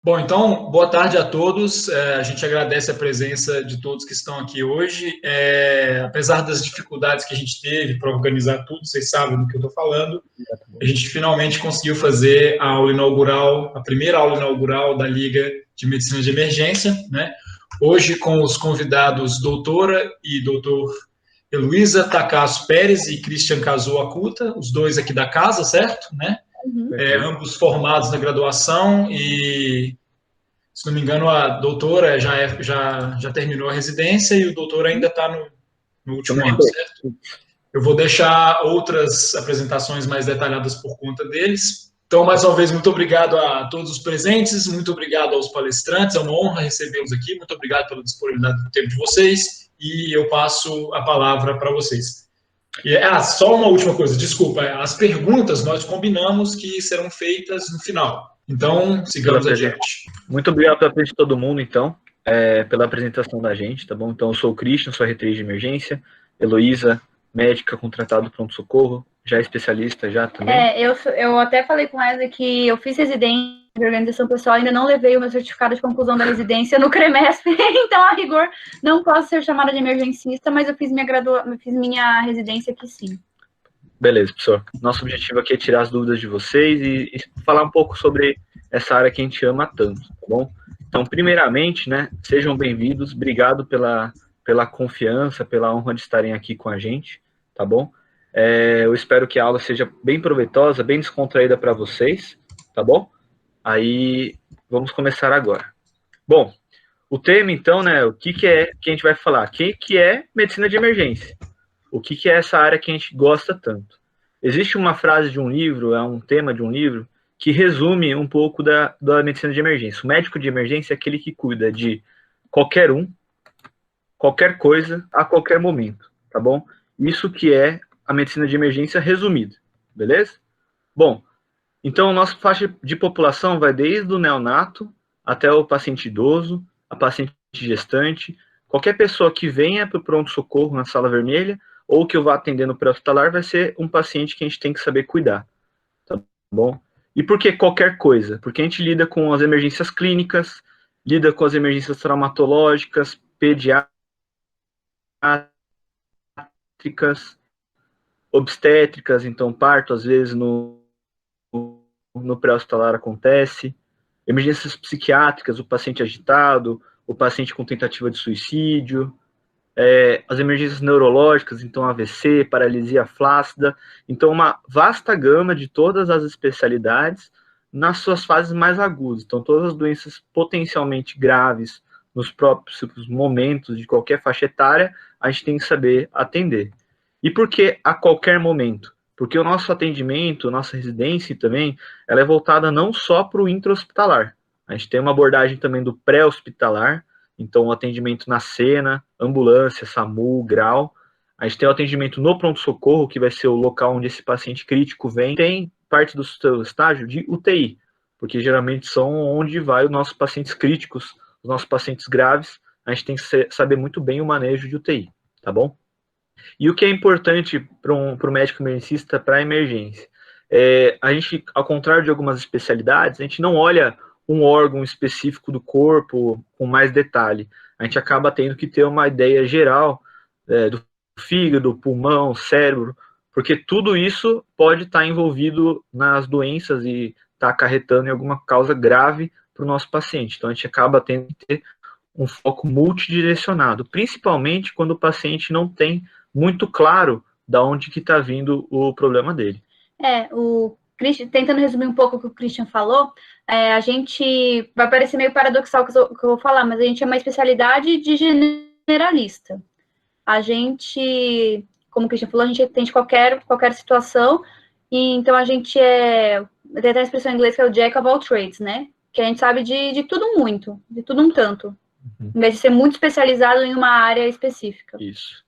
Bom, então, boa tarde a todos. A gente agradece a presença de todos que estão aqui hoje. Apesar das dificuldades que a gente teve para organizar tudo, vocês sabem do que eu estou falando, a gente finalmente conseguiu fazer a aula inaugural, a primeira aula inaugural da Liga de Medicina de Emergência, né? Hoje com os convidados doutora e doutor Heloísa Takasso Pérez e Christian Kazuo Akuta, os dois aqui da casa, certo? Né? Ambos formados na graduação e, se não me engano, a doutora já terminou a residência e o doutor ainda está no último ano, certo? Eu vou deixar outras apresentações mais detalhadas por conta deles. Então, mais uma vez, muito obrigado a todos os presentes, muito obrigado aos palestrantes, é uma honra recebê-los aqui, muito obrigado pela disponibilidade do tempo de vocês, e eu passo a palavra para vocês. Só uma última coisa, desculpa, as perguntas nós combinamos que serão feitas no final, então sigamos adiante. Muito obrigado pela presença de todo mundo, então, pela apresentação da gente, tá bom? Então, eu sou o Christian, sou R3 de emergência, Heloísa, médica contratada do pronto-socorro, já especialista já também. Eu até falei com ela que eu fiz residência de organização pessoal, ainda não levei o meu certificado de conclusão da residência no CREMESP, então, a rigor, não posso ser chamada de emergencista, mas eu fiz minha residência aqui sim. Beleza, professor. Nosso objetivo aqui é tirar as dúvidas de vocês e falar um pouco sobre essa área que a gente ama tanto, tá bom? Então, primeiramente, né, sejam bem-vindos, obrigado pela confiança, pela honra de estarem aqui com a gente, tá bom? Eu espero que a aula seja bem proveitosa, bem descontraída para vocês, tá bom? Aí, vamos começar agora. Bom, o tema, então, né, o que é que a gente vai falar? O que é medicina de emergência? O que é essa área que a gente gosta tanto? Existe uma frase de um livro, um tema de um livro, que resume um pouco da medicina de emergência. O médico de emergência é aquele que cuida de qualquer qualquer coisa, a qualquer momento, tá bom? Isso que é a medicina de emergência resumida, beleza? Bom, então a nossa faixa de população vai desde o neonato até o paciente idoso, a paciente gestante, qualquer pessoa que venha para o pronto-socorro na sala vermelha ou que eu vá atender no pré-hospitalar vai ser um paciente que a gente tem que saber cuidar, tá bom? E por que qualquer coisa? Porque a gente lida com as emergências clínicas, lida com as emergências traumatológicas, pediátricas, obstétricas, então parto, às vezes no pré-hospitalar acontece, emergências psiquiátricas, o paciente agitado, o paciente com tentativa de suicídio, as emergências neurológicas, então AVC, paralisia flácida, então uma vasta gama de todas as especialidades nas suas fases mais agudas, então todas as doenças potencialmente graves nos próprios momentos de qualquer faixa etária, a gente tem que saber atender. E por que a qualquer momento? Porque o nosso atendimento, nossa residência também, ela é voltada não só para o intra-hospitalar, a gente tem uma abordagem também do pré-hospitalar, então o atendimento na cena, ambulância, SAMU, grau. A gente tem o atendimento no pronto-socorro, que vai ser o local onde esse paciente crítico vem. Tem parte do seu estágio de UTI, porque geralmente são onde vai os nossos pacientes críticos, os nossos pacientes graves. A gente tem que saber muito bem o manejo de UTI, tá bom? E o que é importante para o médico emergencista para a emergência? A gente, ao contrário de algumas especialidades, a gente não olha um órgão específico do corpo com mais detalhe. A gente acaba tendo que ter uma ideia geral do fígado, pulmão, cérebro, porque tudo isso pode estar envolvido nas doenças e estar acarretando em alguma causa grave para o nosso paciente. Então, a gente acaba tendo que ter um foco multidirecionado, principalmente quando o paciente não tem muito claro de onde que está vindo o problema dele. Tentando resumir um pouco o que o Christian falou, a gente, vai parecer meio paradoxal o que eu vou falar, mas a gente é uma especialidade de generalista. A gente, como o Christian falou, a gente atende qualquer situação, e então a gente tem até a expressão em inglês que é o Jack of all trades, né? Que a gente sabe de tudo muito, de tudo um tanto, em vez de ser muito especializado em uma área específica. Isso.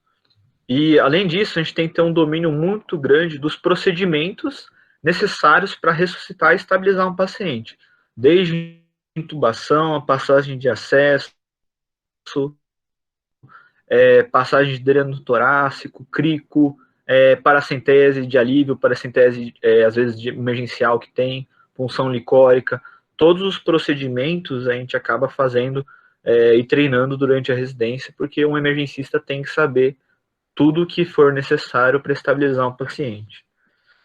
E, além disso, a gente tem que ter um domínio muito grande dos procedimentos necessários para ressuscitar e estabilizar um paciente, desde intubação, a passagem de acesso, passagem de dreno torácico, crico, paracentese de alívio, paracentese, às vezes, de emergencial que tem, punção licórica, todos os procedimentos a gente acaba fazendo e treinando durante a residência, porque um emergencista tem que saber tudo o que for necessário para estabilizar um paciente.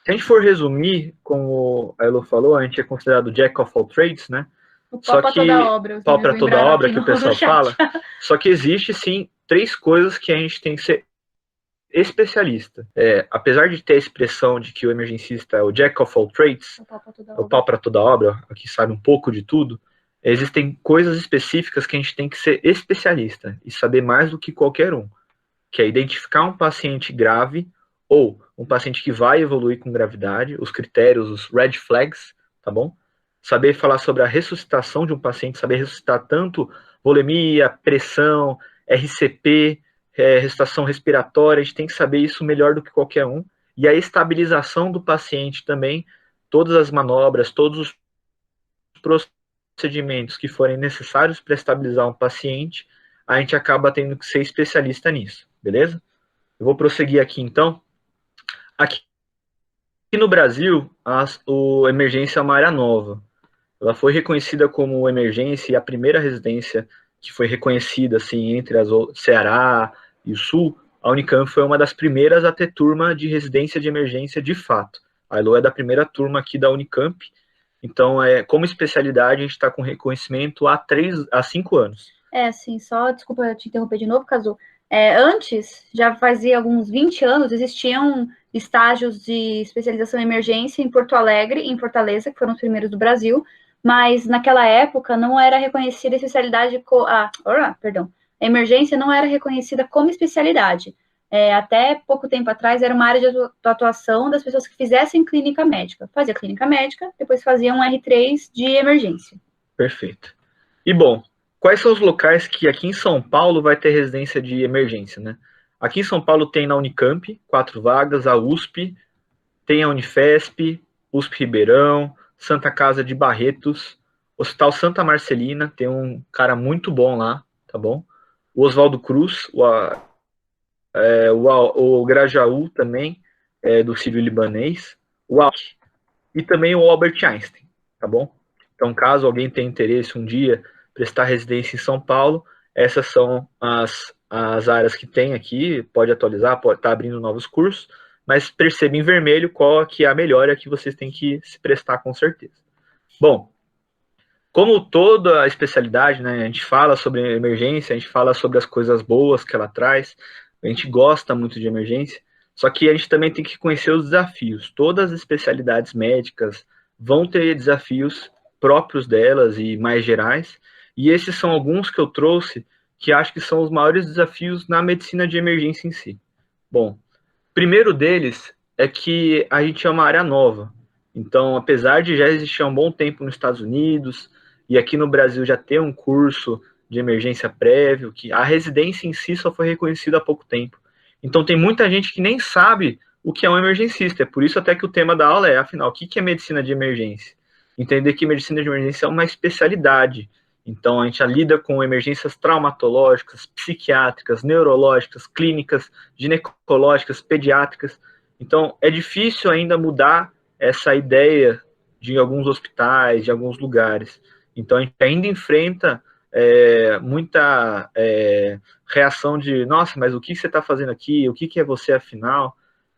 Se a gente for resumir, como a Elo falou, a gente é considerado Jack of all trades, né? O pau para toda obra. Pau para toda obra que o pessoal fala. Só que existe, sim, 3 coisas que a gente tem que ser especialista. Apesar de ter a expressão de que o emergencista é o Jack of all trades, o pau para toda obra, que sabe um pouco de tudo, existem coisas específicas que a gente tem que ser especialista e saber mais do que qualquer um, que é identificar um paciente grave ou um paciente que vai evoluir com gravidade, os critérios, os red flags, tá bom? Saber falar sobre a ressuscitação de um paciente, saber ressuscitar tanto volemia, pressão, RCP, ressuscitação respiratória, a gente tem que saber isso melhor do que qualquer um. E a estabilização do paciente também, todas as manobras, todos os procedimentos que forem necessários para estabilizar um paciente, a gente acaba tendo que ser especialista nisso, beleza? Eu vou prosseguir aqui, então. Aqui no Brasil, a emergência é uma área nova. Ela foi reconhecida como emergência e a primeira residência que foi reconhecida, assim, entre o Ceará e o Sul, a Unicamp foi uma das primeiras a ter turma de residência de emergência de fato. A Elo é da primeira turma aqui da Unicamp. Então, como especialidade, a gente está com reconhecimento há 5 anos. Assim, só, desculpa te interromper de novo, Cazu. Antes, já fazia alguns 20 anos, existiam estágios de especialização em emergência em Porto Alegre e em Fortaleza, que foram os primeiros do Brasil, mas naquela época não era reconhecida a especialidade... A emergência não era reconhecida como especialidade. Até pouco tempo atrás, era uma área de atuação das pessoas que fizessem clínica médica. Fazia clínica médica, depois fazia um R3 de emergência. Perfeito. E, bom, quais são os locais que aqui em São Paulo vai ter residência de emergência, né? Aqui em São Paulo tem na Unicamp, 4 vagas, a USP, tem a Unifesp, USP Ribeirão, Santa Casa de Barretos, Hospital Santa Marcelina, tem um cara muito bom lá, tá bom? O Oswaldo Cruz, o Grajaú também, do Sírio-Libanês, o AUC, e também o Albert Einstein, tá bom? Então, caso alguém tenha interesse um dia prestar residência em São Paulo, essas são as áreas que tem aqui, pode atualizar, pode estar abrindo novos cursos, mas perceba em vermelho qual que é a melhor que vocês têm que se prestar com certeza. Bom, como toda a especialidade, né, a gente fala sobre emergência, a gente fala sobre as coisas boas que ela traz, a gente gosta muito de emergência, só que a gente também tem que conhecer os desafios. Todas as especialidades médicas vão ter desafios próprios delas e mais gerais, e esses são alguns que eu trouxe que acho que são os maiores desafios na medicina de emergência em si. Bom, primeiro deles é que a gente é uma área nova. Então, apesar de já existir há um bom tempo nos Estados Unidos e aqui no Brasil já ter um curso de emergência prévio, que a residência em si só foi reconhecida há pouco tempo. Então, tem muita gente que nem sabe o que é um emergencista. É por isso até que o tema da aula é, afinal, o que é medicina de emergência? Entender que medicina de emergência é uma especialidade. Então, a gente lida com emergências traumatológicas, psiquiátricas, neurológicas, clínicas, ginecológicas, pediátricas. Então, é difícil ainda mudar essa ideia de alguns hospitais, de alguns lugares. Então, a gente ainda enfrenta muita reação de, nossa, mas o que você está fazendo aqui? O que é você, afinal?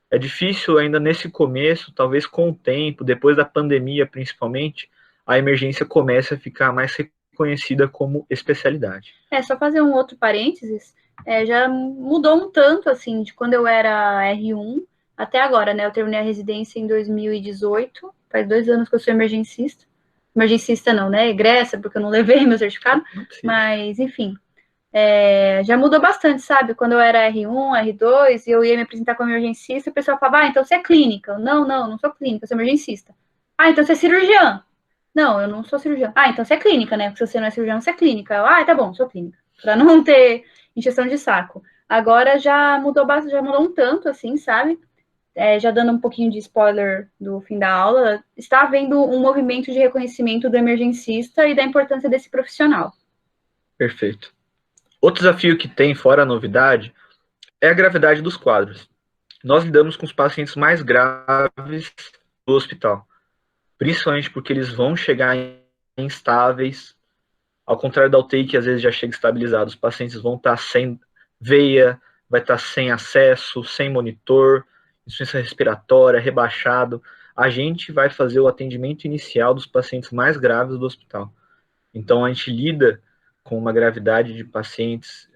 É difícil ainda nesse começo, talvez com o tempo, depois da pandemia principalmente, a emergência comece a ficar mais reconhecida como especialidade. Só fazer um outro parênteses, já mudou um tanto, assim, de quando eu era R1 até agora, né? Eu terminei a residência em 2018, faz 2 anos que eu sou emergencista. Emergencista não, né? Egressa, porque eu não levei meu certificado, mas, enfim, já mudou bastante, sabe? Quando eu era R1, R2, e eu ia me apresentar como emergencista, o pessoal falava, então você é clínica. Não sou clínica, eu sou emergencista. Então você é cirurgiã. Não, eu não sou cirurgiã. Então você é clínica, né? Porque se você não é cirurgião, você é clínica. Tá bom, sou clínica. Pra não ter injeção de saco. Agora já mudou um tanto, assim, sabe? Já dando um pouquinho de spoiler do fim da aula, está havendo um movimento de reconhecimento do emergencista e da importância desse profissional. Perfeito. Outro desafio que tem, fora a novidade, é a gravidade dos quadros. Nós lidamos com os pacientes mais graves do hospital, principalmente porque eles vão chegar em instáveis. Ao contrário da UTI, que às vezes já chega estabilizado, os pacientes vão estar sem veia, vai estar sem acesso, sem monitor, insuficiência respiratória, rebaixado. A gente vai fazer o atendimento inicial dos pacientes mais graves do hospital. Então, a gente lida com uma gravidade de pacientes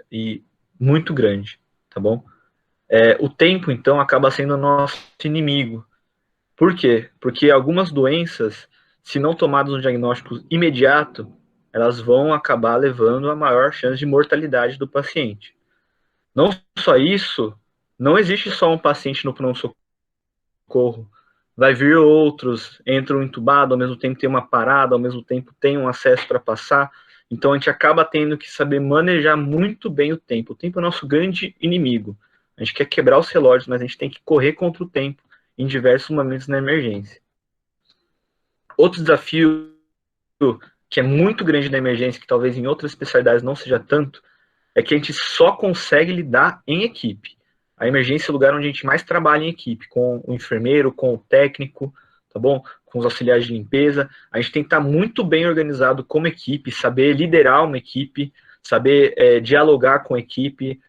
muito grande, tá bom? O tempo, então, acaba sendo o nosso inimigo. Por quê? Porque algumas doenças, se não tomadas um diagnóstico imediato, elas vão acabar levando a maior chance de mortalidade do paciente. Não só isso, não existe só um paciente no pronto-socorro. Vai vir outros, entram entubados, ao mesmo tempo tem uma parada, ao mesmo tempo tem um acesso para passar. Então a gente acaba tendo que saber manejar muito bem o tempo. O tempo é o nosso grande inimigo. A gente quer quebrar os relógios, mas a gente tem que correr contra o tempo em diversos momentos na emergência. Outro desafio que é muito grande na emergência, que talvez em outras especialidades não seja tanto, é que a gente só consegue lidar em equipe. A emergência é o lugar onde a gente mais trabalha em equipe, com o enfermeiro, com o técnico, tá bom? Com os auxiliares de limpeza. A gente tem que estar muito bem organizado como equipe, saber liderar uma equipe, saber dialogar com a equipe,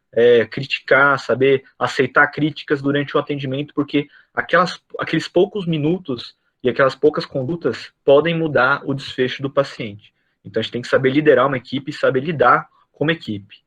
criticar, saber aceitar críticas durante o atendimento, porque aqueles poucos minutos e aquelas poucas condutas podem mudar o desfecho do paciente. Então, a gente tem que saber liderar uma equipe e saber lidar como equipe.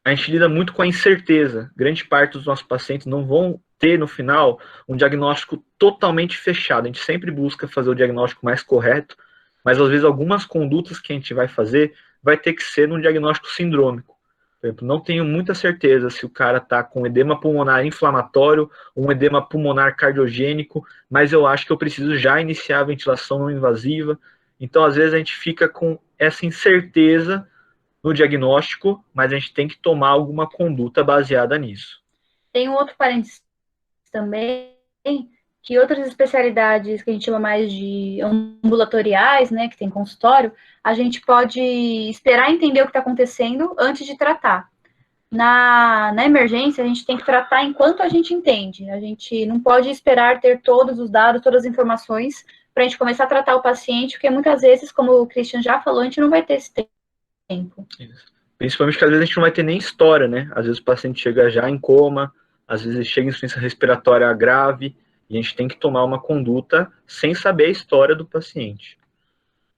A gente lida muito com a incerteza. Grande parte dos nossos pacientes não vão ter, no final, um diagnóstico totalmente fechado. A gente sempre busca fazer o diagnóstico mais correto, mas, às vezes, algumas condutas que a gente vai fazer vai ter que ser num diagnóstico sindrômico. Por exemplo, não tenho muita certeza se o cara está com edema pulmonar inflamatório, um edema pulmonar cardiogênico, mas eu acho que eu preciso já iniciar a ventilação não invasiva. Então, às vezes, a gente fica com essa incerteza no diagnóstico, mas a gente tem que tomar alguma conduta baseada nisso. Tem um outro parênteses também, que outras especialidades que a gente chama mais de ambulatoriais, né, que tem consultório, a gente pode esperar entender o que está acontecendo antes de tratar. Na emergência, a gente tem que tratar enquanto a gente entende. A gente não pode esperar ter todos os dados, todas as informações para a gente começar a tratar o paciente, porque muitas vezes, como o Christian já falou, a gente não vai ter esse tempo. Principalmente porque às vezes a gente não vai ter nem história, né? Às vezes o paciente chega já em coma, às vezes ele chega em insuficiência respiratória grave, e a gente tem que tomar uma conduta sem saber a história do paciente.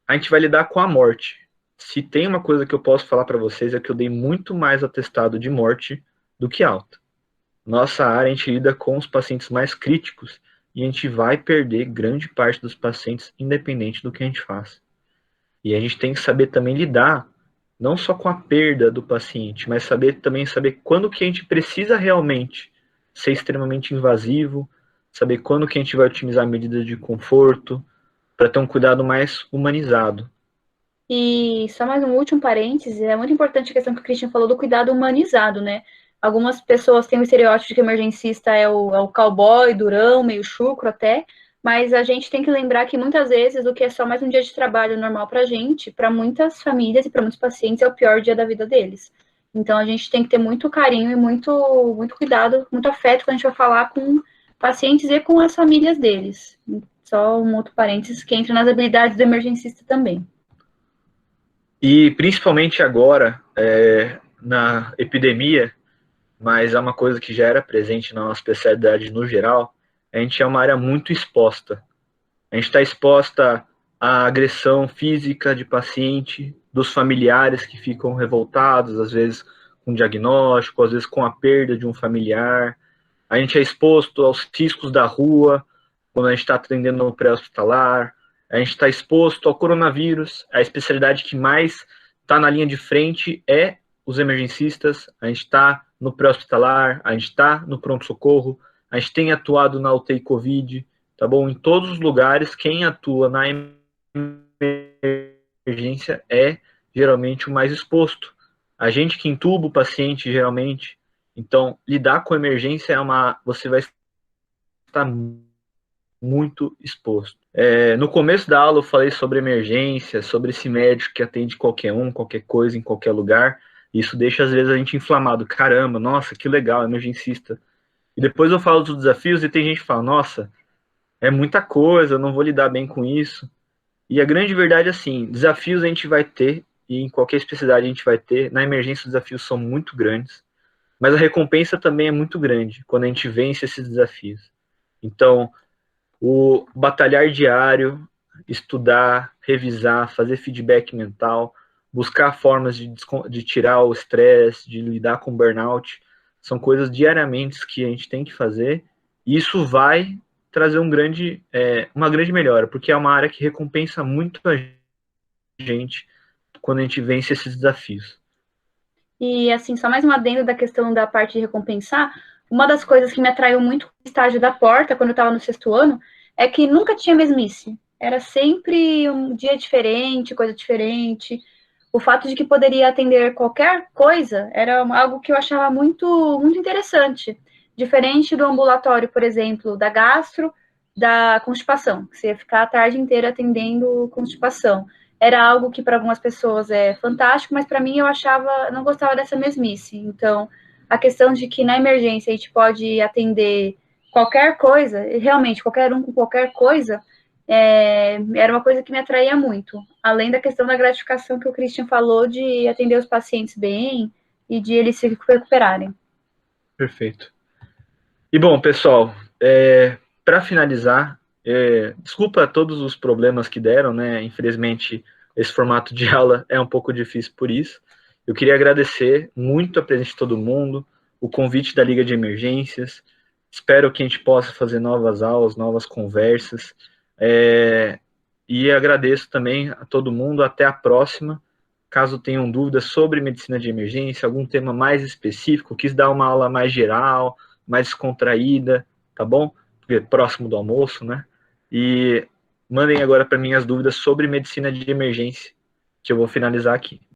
A gente vai lidar com a morte. Se tem uma coisa que eu posso falar para vocês é que eu dei muito mais atestado de morte do que alta. Nossa área, a gente lida com os pacientes mais críticos e a gente vai perder grande parte dos pacientes independente do que a gente faça. E a gente tem que saber também lidar não só com a perda do paciente, mas também saber quando que a gente precisa realmente ser extremamente invasivo, saber quando que a gente vai otimizar medidas de conforto, para ter um cuidado mais humanizado. E só mais um último parêntese, é muito importante a questão que o Christian falou do cuidado humanizado, né? Algumas pessoas têm o estereótipo de que o emergencista é o cowboy, durão, meio chucro até, mas a gente tem que lembrar que muitas vezes o que é só mais um dia de trabalho normal pra gente, para muitas famílias e para muitos pacientes é o pior dia da vida deles. Então a gente tem que ter muito carinho e muito cuidado, muito afeto quando a gente vai falar com pacientes e com as famílias deles. Só um outro parênteses que entra nas habilidades do emergencista também. E principalmente agora, na epidemia, mas é uma coisa que já era presente na nossa especialidade no geral, a gente é uma área muito exposta. A gente está exposta à agressão física de paciente, dos familiares que ficam revoltados, às vezes com diagnóstico, às vezes com a perda de um familiar. A gente é exposto aos riscos da rua, quando a gente está atendendo no pré-hospitalar. A gente está exposto ao coronavírus. A especialidade que mais está na linha de frente é os emergencistas. A gente está no pré-hospitalar, a gente está no pronto-socorro, a gente tem atuado na UTI Covid, tá bom? Em todos os lugares, quem atua na emergência é geralmente o mais exposto. A gente que intuba o paciente, geralmente. Então, lidar com emergência você vai estar muito exposto. No começo da aula eu falei sobre emergência, sobre esse médico que atende qualquer um, qualquer coisa, em qualquer lugar. Isso deixa, às vezes, a gente inflamado. Caramba, nossa, que legal, emergencista. E depois eu falo dos desafios e tem gente que fala, nossa, é muita coisa, eu não vou lidar bem com isso. E a grande verdade é assim, desafios a gente vai ter, e em qualquer especialidade a gente vai ter, na emergência os desafios são muito grandes, mas a recompensa também é muito grande, quando a gente vence esses desafios. Então, o batalhar diário, estudar, revisar, fazer feedback mental, buscar formas de tirar o estresse, de lidar com burnout, são coisas diariamente que a gente tem que fazer, e isso vai trazer uma grande melhora, porque é uma área que recompensa muito a gente quando a gente vence esses desafios. E, assim, só mais uma adendo da questão da parte de recompensar, uma das coisas que me atraiu muito no estágio da Porta, quando eu estava no 6º ano, é que nunca tinha mesmice. Era sempre um dia diferente, coisa diferente. O fato de que poderia atender qualquer coisa era algo que eu achava muito, muito interessante. Diferente do ambulatório, por exemplo, da gastro, da constipação, que você ia ficar a tarde inteira atendendo constipação. Era algo que para algumas pessoas é fantástico, mas para mim eu achava, não gostava dessa mesmice. Então, a questão de que na emergência a gente pode atender qualquer coisa, realmente qualquer um com qualquer coisa, era uma coisa que me atraía muito. Além da questão da gratificação que o Christian falou de atender os pacientes bem e de eles se recuperarem. Perfeito. E bom, pessoal, para finalizar, desculpa todos os problemas que deram, né? Infelizmente, esse formato de aula é um pouco difícil por isso. Eu queria agradecer muito a presença de todo mundo, o convite da Liga de Emergências. Espero que a gente possa fazer novas aulas, novas conversas. E agradeço também a todo mundo. Até a próxima. Caso tenham dúvidas sobre medicina de emergência, algum tema mais específico, quis dar uma aula mais geral, mais descontraída, tá bom? Porque próximo do almoço, né? E mandem agora para mim as dúvidas sobre medicina de emergência, que eu vou finalizar aqui.